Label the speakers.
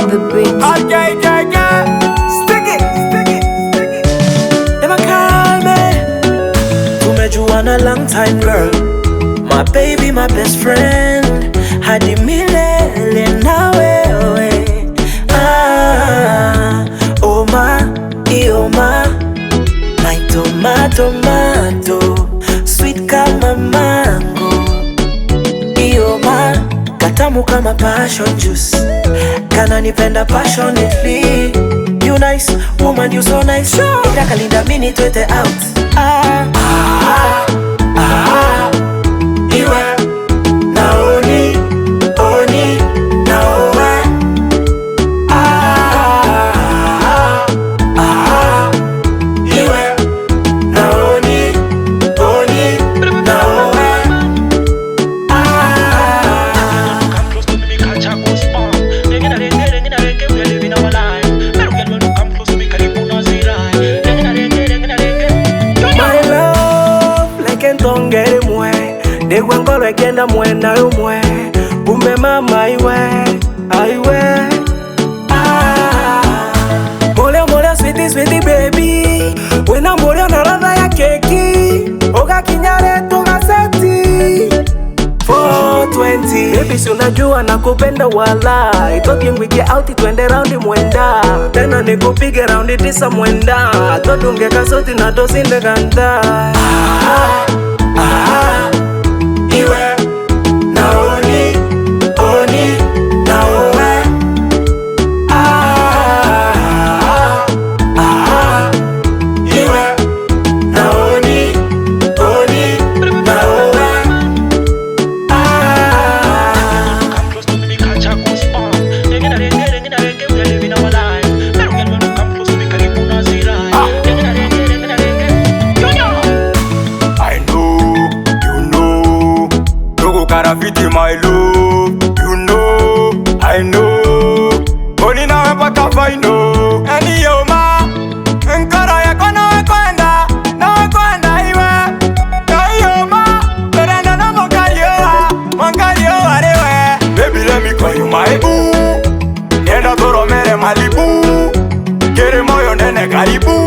Speaker 1: on the beat.
Speaker 2: Okay, stick it.
Speaker 3: Never call me. Tumejuana long time, girl. My baby, my best friend. Hadi milele na wewe. Ioma, my tomato, sweet kama mango. Ioma, katamu kama passion juice. Kana nipenda passionately. You nice, woman, you so nice. Ita kalinda mini twete out. Iwe naoni naowe. Iwe naoni naowe.
Speaker 4: Come close to me, catch a goosebump. Renge, we are living our life. Pero girl, when you come close to me, karibu na zirai. Renge.
Speaker 3: My love, like entongere mwe. Degwa ngolo ekenda mwe na umwe. Umbe mama iwe. Mole, sweetie baby. Wena mole na ladha ya keki. Oga kinyare toga seti. 420. Baby si unajua nakupenda wala. Itoki ngwiki out twende raundi mwenda. Tena nikupige raundi 9 mwenda. Todunge kasoti na dosinde ganda. Iwe naoni naowe. Iwe naoni naowe.
Speaker 4: Come close to me, catch a goosebump. Renge, we are living our life. Pero girl, when you come close to me, karibu na zirai. Renge.
Speaker 2: I know, you know. Togo karafiti my love. You know, I know. Boni na wepa kafaino. Eni yoma. Nkara yako na wekwenda iwe. Kayoma. Berenda na mongalio arewe. Baby, let me call you my boo. Nenda toro mere Malibu. Kere moyo nene karibu.